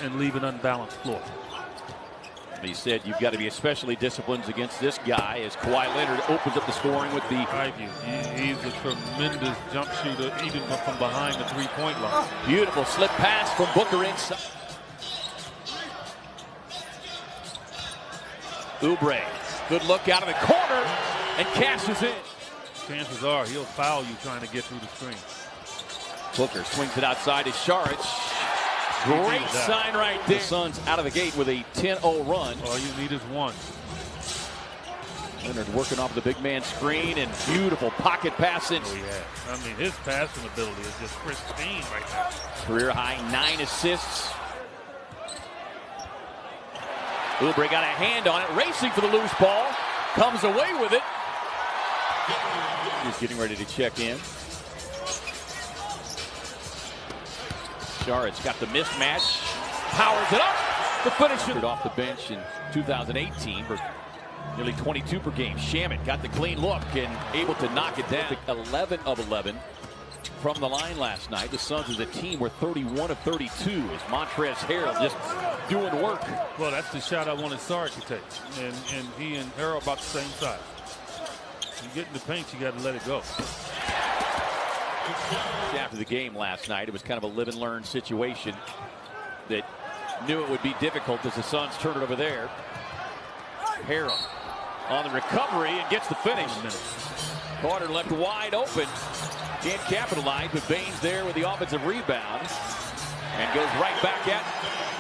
and leave an unbalanced floor. He said you've got to be especially disciplined against this guy as Kawhi Leonard opens up the scoring with the Ivy. He's a tremendous jump shooter, even from behind the three-point line. Beautiful slip pass from Booker inside. Oubre, good look out of the corner and cashes in. Chances are he'll foul you trying to get through the screen. Booker swings it outside to Saric. Great sign right there. The Suns out of the gate with a 10-0 run. All you need is one. Leonard working off the big man screen and beautiful pocket passing. Oh, yeah. I mean, his passing ability is just pristine right now. Career high 9 assists. Oubre got a hand on it, racing for the loose ball. Comes away with it. He's getting ready to check in. Saric got the mismatch, powers it up. The finish off the bench in 2018 for nearly 22 per game. Shamet got the clean look and able to knock it down. 11 of 11 from the line last night. The Suns as a team were 31 of 32 as Montrezl Harrell just doing work. Well, that's the shot I wanted Saric to take. And he and Harrell about the same size. You get in the paint, you got to let it go. After the game last night, it was kind of a live and learn situation that knew it would be difficult as the Suns turn it over there. Harrell on the recovery and gets the finish. Carter left wide open. Can't capitalize, but Baines there with the offensive rebound and goes right back at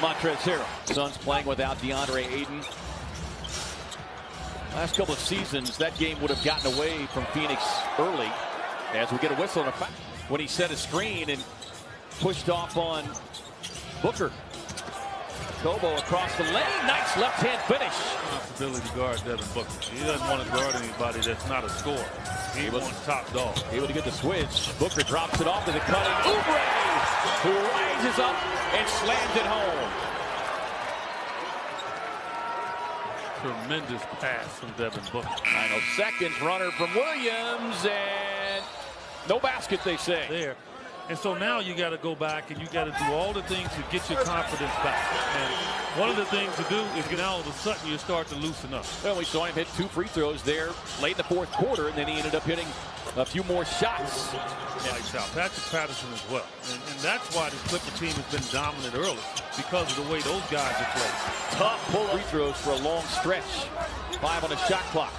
Montrezl Harrell. Suns playing without DeAndre Ayton. Last couple of seasons, that game would have gotten away from Phoenix early as we get a whistle and a foul when he set a screen and pushed off on Booker. Kobo across the lane. Nice left-hand finish. Ability to guard Devin Booker. He doesn't want to guard anybody that's not a scorer. He wants top dog. Able to get the switch. Booker drops it off to the cutting Oubre, who rises up and slams it home. Tremendous pass from Devin Booker. Final seconds, runner from Williams, and no basket, they say. There. And so now you got to go back and you got to do all the things to get your confidence back. And one of the things to do is now all of a sudden you start to loosen up. Well, we saw him hit 2 free throws there late in the fourth quarter, and then he ended up hitting a few more shots. Lights out. Patrick Patterson as well. And that's why the Clipper team has been dominant early, because of the way those guys have played. Tough pull free throws for a long stretch. 5 on the shot clock.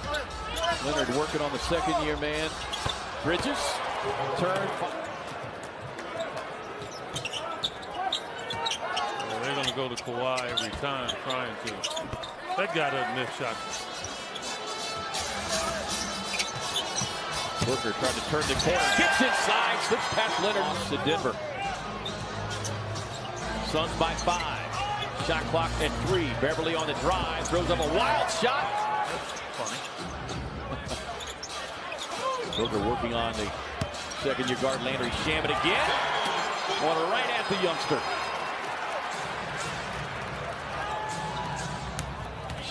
Leonard working on the second-year man. Bridges, turn. They're going to go to Kawhi every time trying to. That guy doesn't miss shots. Booker trying to turn the corner. Gets inside. Slips past Leonard to Denver. Suns by 5. Shot clock at 3. Beverly on the drive. Throws up a wild shot. Funny. Booker working on the second-year guard Landry Shamet again. On right at the youngster.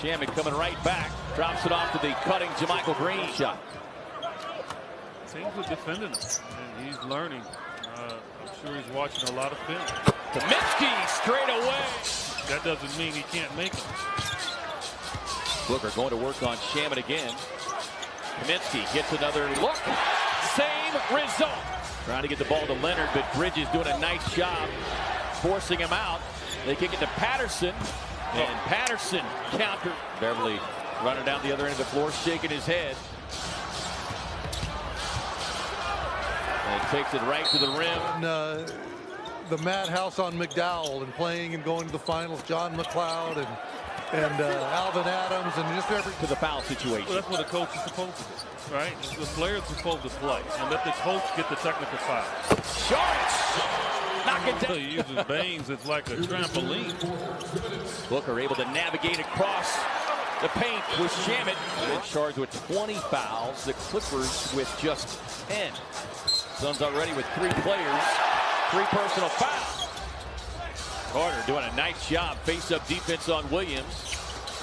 Shamet coming right back. Drops it off to the cutting JaMychal Green shot. Teams are defending him, and he's learning. I'm sure he's watching a lot of film. Kaminsky straight away. That doesn't mean he can't make them. Booker going to work on Shamet again. Kaminsky gets another look. Same result. Trying to get the ball to Leonard, but Bridges doing a nice job forcing him out. They kick it to Patterson, and Patterson counter. Beverly running down the other end of the floor, shaking his head. And takes it right to the rim. And, the madhouse on McDowell and playing and going to the finals. John McLeod and Alvin Adams and just every to the foul situation. Well, that's what a coach is supposed to do, right? The player's supposed to play and let the coach get the technical foul. Shots! Knock it down. He uses Baines as like a trampoline. Booker able to navigate across the paint with Shamet. They're charged with 20 fouls. The Clippers with just 10. Suns already with 3 players. 3 personal fouls. Carter doing a nice job. Face-up defense on Williams.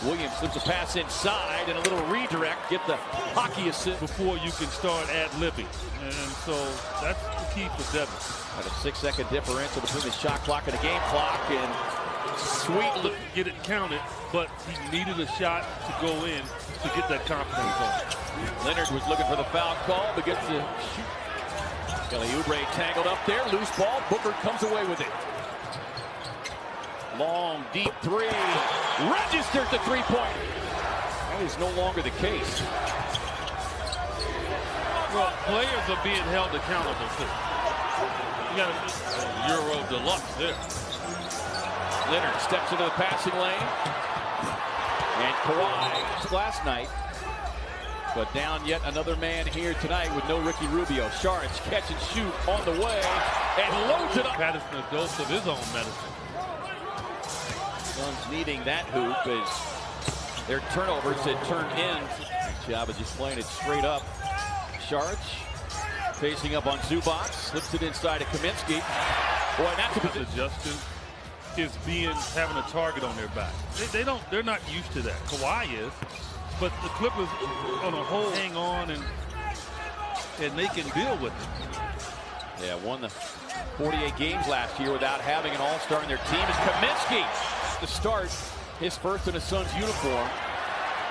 Williams slips a pass inside and a little redirect. Get the hockey assist. Before you can start ad-libbing. And so that's the key for Devin. At a 6-second differential between the shot clock and the game clock. And sweet look, get it counted, but he needed a shot to go in to get that confidence on. Leonard was looking for the foul call, but gets the shoot. Kelly Oubre tangled up there, loose ball. Booker comes away with it. Long, deep three. Registers the three-pointer. That is no longer the case. Well, players are being held accountable too. You got a Euro deluxe there. Leonard steps into the passing lane. And Kawhi last night. But down yet another man here tonight with no Ricky Rubio. Saric catch and shoot on the way and loads it up. Patterson a dose of his own medicine. Suns needing that hoop as their turnovers had turned in. Good job of just playing it straight up. Saric facing up on Zubac, slips it inside to Kaminsky. Boy, that's a position. Justin is having a target on their back. They're not used to that. Kawhi is, but the Clippers on a whole hang on and they can deal with it. Yeah, won the 48 games last year without having an all-star in their team. Is Kaminsky to start his first in a Suns uniform.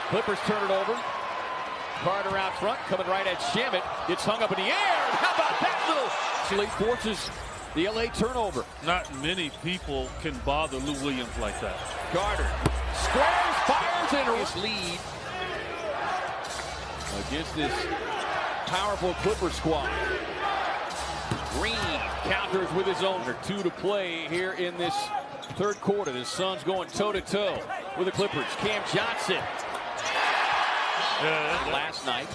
Clippers turn it over. Carter out front, coming right at Shamet. It's hung up in the air. How about that little? Actually forces the LA turnover. Not many people can bother Lou Williams like that. Carter squares, fires, and his lead against this powerful Clipper squad. Green counters with his own. 2 to play here in this third quarter. The Suns going toe-to-toe with the Clippers. Cam Johnson. Last night,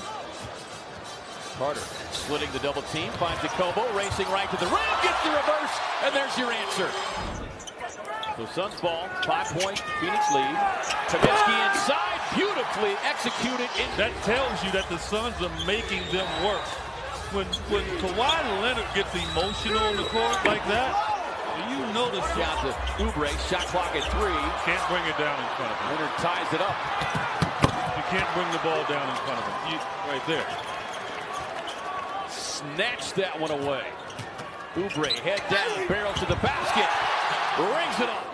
Carter splitting the double team, finds Jacobo, racing right to the rim, gets the reverse, and there's your answer. So Suns ball, 5-point Phoenix lead. Kaminsky inside, beautifully executed. That tells you that the Suns are making them work. When Kawhi Leonard gets emotional on the court like that, you notice. Down to Oubre, shot clock at 3. Can't bring it down in front of him. Leonard ties it up. You can't bring the ball down in front of him. Right there. Snatched that one away. Oubre, head down, barrel to the basket. Rings it up.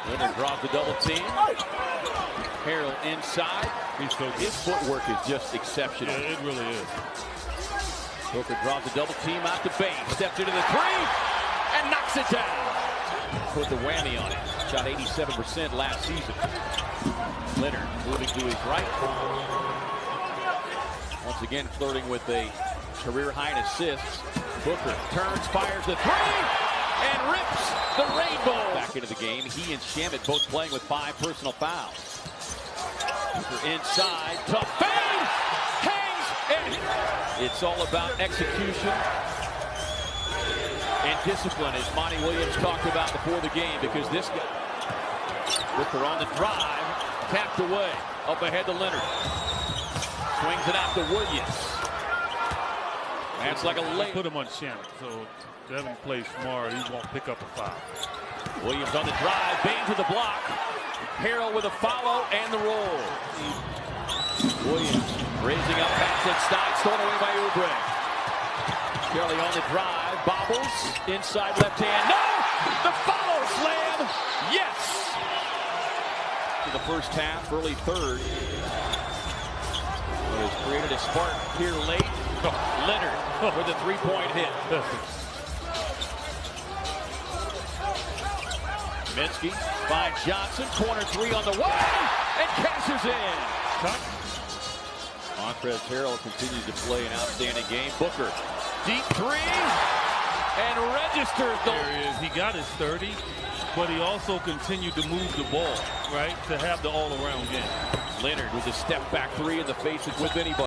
Leonard draws the double team. Harrell inside. His footwork is just exceptional. Yeah, it really is. Booker draws the double team out the base. Steps into the three and knocks it down. Put the whammy on it. Shot 87% last season. Leonard moving to his right. Once again flirting with a career high in assists. Booker turns, fires the three, and rips the rainbow. Back into the game. He and Shamet both playing with 5 personal fouls. Booker inside, tough fade, hangs, and it's all about execution and discipline, as Monty Williams talked about before the game, because this guy, Booker on the drive, tapped away, up ahead to Leonard. Swings it out to Williams. That's like a late. Put him on Shamet, so Devin plays smart. He won't pick up a foul. Williams on the drive, Bain to the block. Harrell with a follow and the roll. Williams raising up pass inside, stolen away by Oubre. Kelly on the drive, bobbles, inside left hand. No! The follow slam! Yes! In the first half, early third. Has created a spark here late. Leonard with a 3-point hit. Kaminsky finds Johnson, corner 3 on the way, and cashes in. Montrezl Harrell continues to play an outstanding game. Booker, deep 3, and registers. There he is. He got his 30, but he also continued to move the ball, right, to have the all-around game. Leonard with a step-back 3 in the face with anybody.